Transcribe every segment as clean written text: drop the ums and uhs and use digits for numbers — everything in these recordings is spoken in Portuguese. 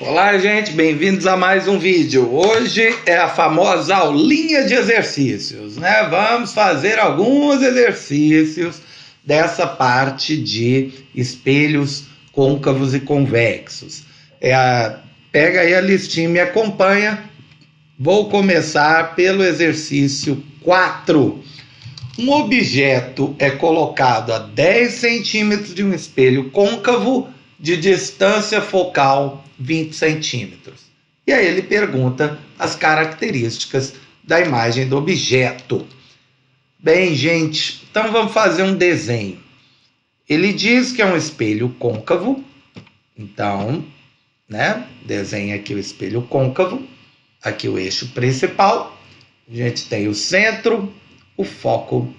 Olá, gente, bem-vindos a mais um vídeo. Hoje é a famosa aulinha de exercícios, né? Vamos fazer alguns exercícios dessa parte de espelhos côncavos e convexos. Pega aí a listinha e me acompanha. Vou começar pelo exercício 4. Um objeto é colocado a 10 centímetros de um espelho côncavo de distância focal 20 centímetros. E aí ele pergunta as características da imagem do objeto. Bem, gente, então vamos fazer um desenho. Ele diz que é um espelho côncavo, então, né, desenha aqui o espelho côncavo, aqui o eixo principal, a gente tem o centro, o foco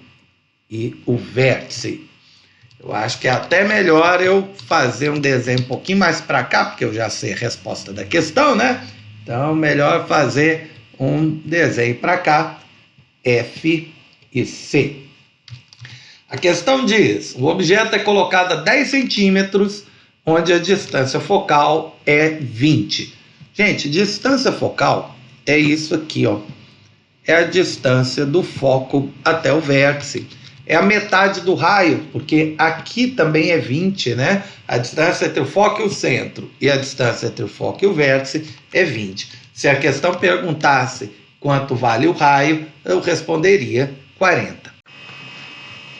e o vértice. Eu acho que é até melhor eu fazer um desenho um pouquinho mais para cá, porque eu já sei a resposta da questão, né? Então, melhor fazer um desenho para cá, F e C. A questão diz, o objeto é colocado a 10 centímetros, onde a distância focal é 20. Gente, distância focal é isso aqui, ó. É a distância do foco até o vértice. É a metade do raio, porque aqui também é 20, né? A distância entre o foco e o centro e a distância entre o foco e o vértice é 20. Se a questão perguntasse quanto vale o raio, eu responderia 40.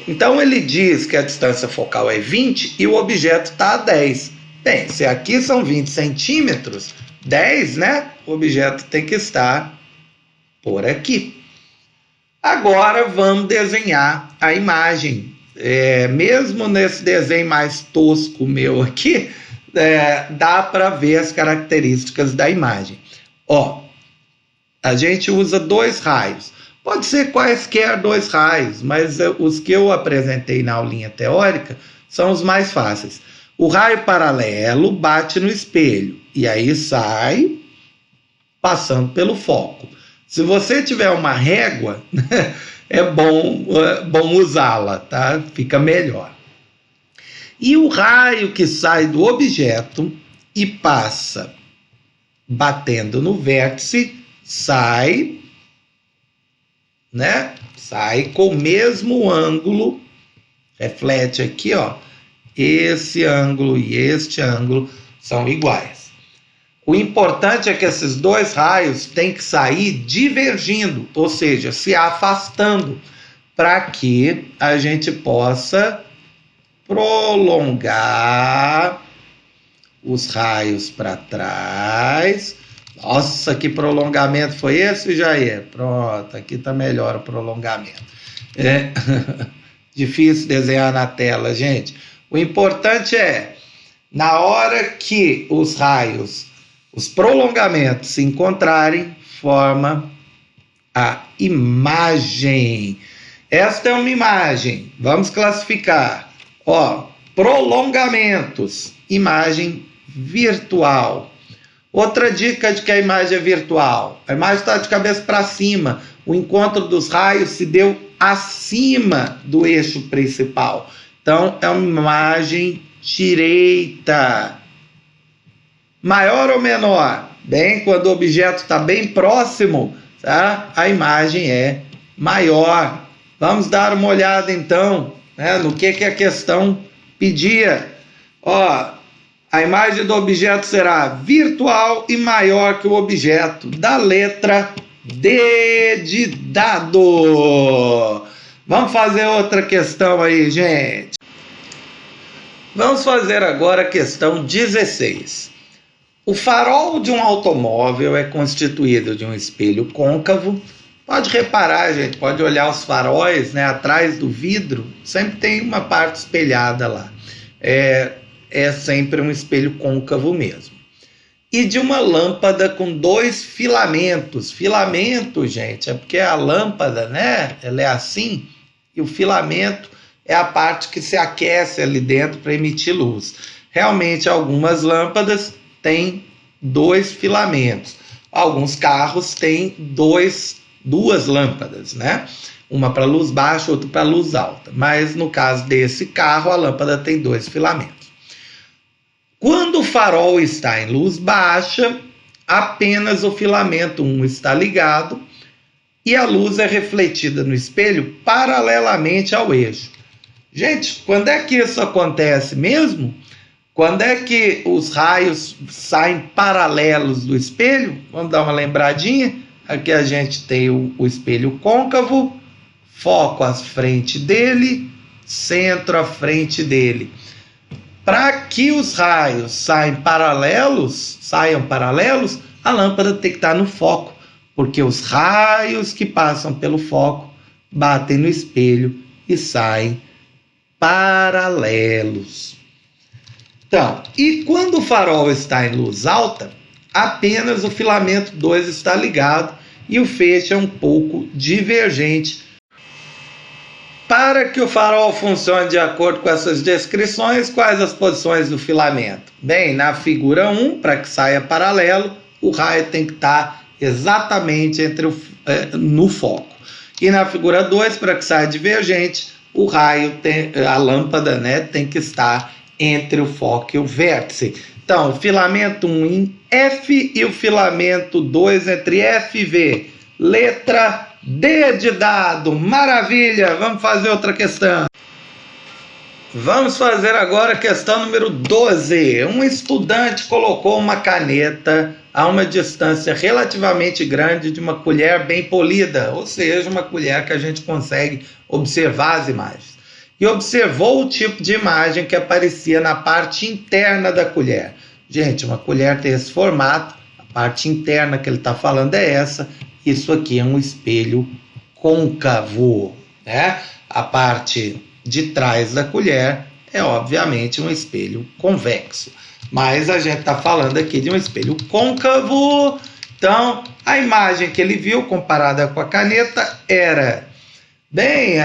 Então ele diz que a distância focal é 20 e o objeto está a 10. Bem, se aqui são 20 centímetros, 10, né? O objeto tem que estar por aqui. Agora vamos desenhar a imagem. Mesmo nesse desenho mais tosco meu aqui, dá para ver as características da imagem. Ó, a gente usa dois raios. Pode ser quaisquer dois raios, mas os que eu apresentei na aulinha teórica são os mais fáceis. O raio paralelo bate no espelho e aí sai passando pelo foco. Se você tiver uma régua, é bom usá-la, tá? Fica melhor. E o raio que sai do objeto e passa batendo no vértice, sai, né? Sai com o mesmo ângulo, reflete aqui, ó. Esse ângulo e este ângulo são iguais. O importante é que esses dois raios têm que sair divergindo, ou seja, se afastando, para que a gente possa prolongar os raios para trás. Nossa, que prolongamento foi esse, Jair? Pronto, aqui está melhor o prolongamento. Difícil desenhar na tela, gente. O importante é, na hora que os raios, os prolongamentos se encontrarem, forma a imagem. Esta é uma imagem. Vamos classificar. Ó, prolongamentos, imagem virtual. Outra dica de que a imagem é virtual. A imagem está de cabeça para cima. O encontro dos raios se deu acima do eixo principal. Então, é uma imagem direita. Maior ou menor? Bem, quando o objeto está bem próximo, tá? A imagem é maior. Vamos dar uma olhada então, né, no que a questão pedia. Ó, a imagem do objeto será virtual e maior que o objeto, da letra D de dado. Vamos fazer outra questão aí, gente. Vamos fazer agora a questão 16. O farol de um automóvel é constituído de um espelho côncavo. Pode reparar, gente, pode olhar os faróis, né, atrás do vidro, sempre tem uma parte espelhada lá. É sempre um espelho côncavo mesmo. E de uma lâmpada com 2 filamentos. Filamento, gente, é porque a lâmpada, né, ela é assim, e o filamento é a parte que se aquece ali dentro para emitir luz. Realmente, algumas lâmpadas tem 2 filamentos. Alguns carros têm duas lâmpadas, né? Uma para luz baixa, outra para luz alta. Mas no caso desse carro, a lâmpada tem 2 filamentos. Quando o farol está em luz baixa, apenas o filamento 1 está ligado e a luz é refletida no espelho paralelamente ao eixo. Gente, quando é que isso acontece mesmo? Quando é que os raios saem paralelos do espelho? Vamos dar uma lembradinha? Aqui a gente tem o espelho côncavo, foco à frente dele, centro à frente dele. Para que os raios saiam paralelos, a lâmpada tem que estar no foco, porque os raios que passam pelo foco batem no espelho e saem paralelos. Então, e quando o farol está em luz alta, apenas o filamento 2 está ligado e o feixe é um pouco divergente. Para que o farol funcione de acordo com essas descrições, quais as posições do filamento? Bem, na figura 1, para que saia paralelo, o raio tem que estar exatamente no foco. E na figura 2, para que saia divergente, a lâmpada, né, tem que estar entre o foco e o vértice. Então, o filamento 1 em F e o filamento 2 entre F e V. Letra D de dado. Maravilha! Vamos fazer outra questão. Vamos fazer agora a questão número 12. Um estudante colocou uma caneta a uma distância relativamente grande de uma colher bem polida, ou seja, uma colher que a gente consegue observar as imagens. E observou o tipo de imagem que aparecia na parte interna da colher. Gente, uma colher tem esse formato, a parte interna que ele está falando é essa. Isso aqui é um espelho côncavo, né? A parte de trás da colher é, obviamente, um espelho convexo. Mas a gente está falando aqui de um espelho côncavo. Então, a imagem que ele viu comparada com a caneta era... Bem,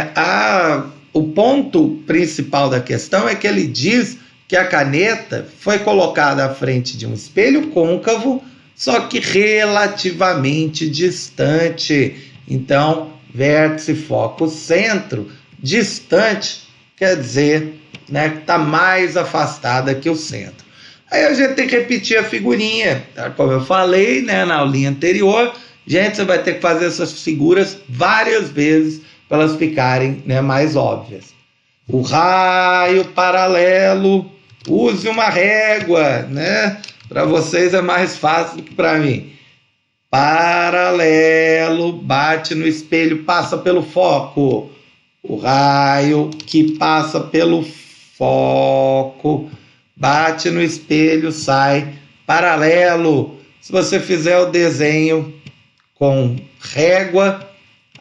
o ponto principal da questão é que ele diz que a caneta foi colocada à frente de um espelho côncavo, só que relativamente distante. Então, vértice, foco, centro, distante, quer dizer, né, que está mais afastada que o centro. Aí a gente tem que repetir a figurinha, tá? Como eu falei, né, na aulinha anterior, gente, você vai ter que fazer essas figuras várias vezes para elas ficarem, né, mais óbvias. O raio paralelo, use uma régua, né? Para vocês é mais fácil do que para mim. Paralelo, bate no espelho, passa pelo foco. O raio que passa pelo foco, bate no espelho, sai paralelo. Se você fizer o desenho com régua,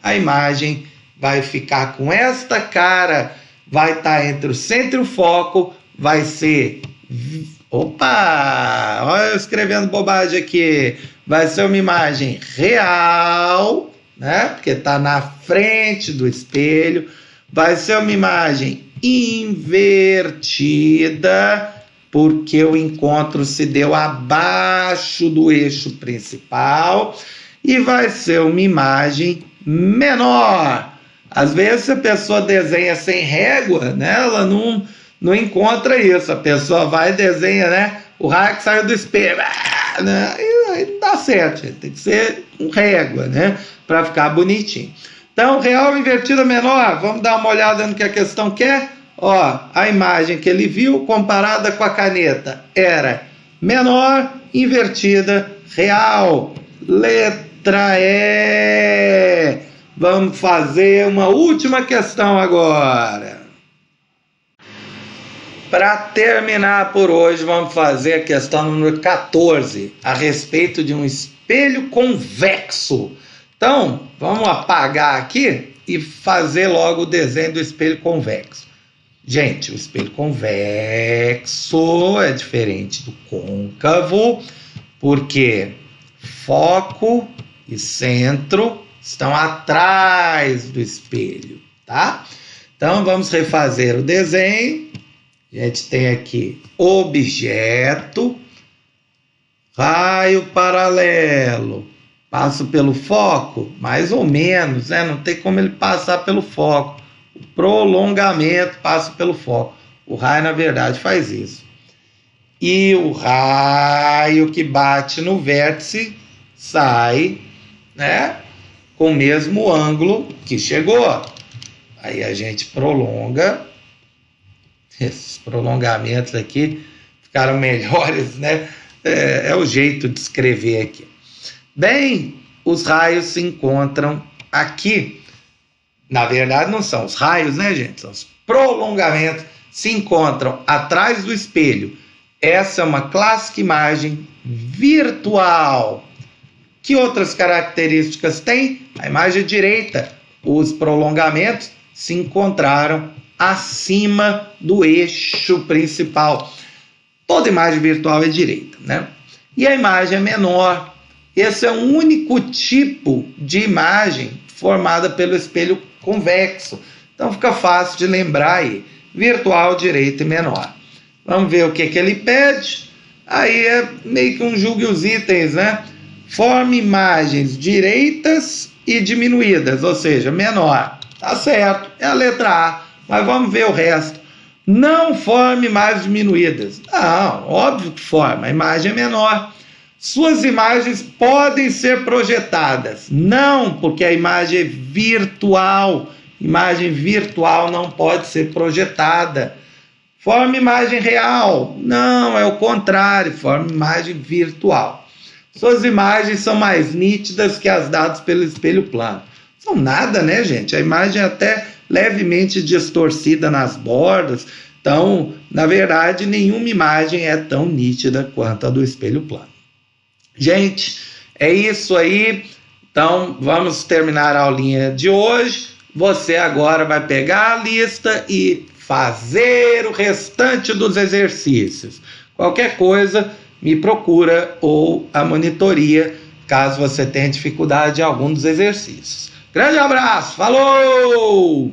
a imagem vai ficar com esta cara, vai estar entre o centro e o foco, vai ser... Opa! Olha eu escrevendo bobagem aqui. Vai ser uma imagem real, né? Porque está na frente do espelho. Vai ser uma imagem invertida, porque o encontro se deu abaixo do eixo principal. E vai ser uma imagem menor. Às vezes a pessoa desenha sem régua, né? Ela não encontra isso. A pessoa vai e desenha, né? O raio que saiu do espelho, né? E aí não dá certo, gente. Tem que ser com régua, né? Para ficar bonitinho. Então, real invertida menor, vamos dar uma olhada no que a questão quer. Ó, a imagem que ele viu comparada com a caneta era menor, invertida, real. Letra E. Vamos fazer uma última questão agora. Para terminar por hoje, vamos fazer a questão número 14, a respeito de um espelho convexo. Então, vamos apagar aqui e fazer logo o desenho do espelho convexo. Gente, o espelho convexo é diferente do côncavo, porque foco e centro estão atrás do espelho, tá? Então, vamos refazer o desenho. A gente tem aqui objeto, raio paralelo, passo pelo foco, mais ou menos, né? Não tem como ele passar pelo foco. O prolongamento passa pelo foco. O raio, na verdade, faz isso. e o raio que bate no vértice sai, né, com o mesmo ângulo que chegou. Aí a gente prolonga. Esses prolongamentos aqui ficaram melhores, né? É o jeito de escrever aqui. Bem, os raios se encontram aqui. Na verdade, não são os raios, né, gente? São os prolongamentos se encontram atrás do espelho. Essa é uma clássica imagem virtual. Que outras características tem? A imagem direita, os prolongamentos se encontraram acima do eixo principal. Toda imagem virtual é direita, né? E a imagem é menor. Esse é o único tipo de imagem formada pelo espelho convexo. Então fica fácil de lembrar aí. Virtual, direita e menor. Vamos ver o que ele pede. Aí é meio que um julgue os itens, né? Forme imagens direitas e diminuídas, ou seja, menor. Tá certo, é a letra A. Mas vamos ver o resto. Não forme imagens diminuídas. Não, óbvio que forma, a imagem é menor. Suas imagens podem ser projetadas. Não, porque a imagem é virtual. Imagem virtual não pode ser projetada. Forma imagem real. Não, é o contrário, forma imagem virtual. Suas imagens são mais nítidas que as dadas pelo espelho plano. São nada, né, gente? A imagem é até levemente distorcida nas bordas. Então, na verdade, nenhuma imagem é tão nítida quanto a do espelho plano. Gente, é isso aí. Então, vamos terminar a aulinha de hoje. Você agora vai pegar a lista e fazer o restante dos exercícios. Qualquer coisa, me procura ou a monitoria, caso você tenha dificuldade em algum dos exercícios. Grande abraço, falou!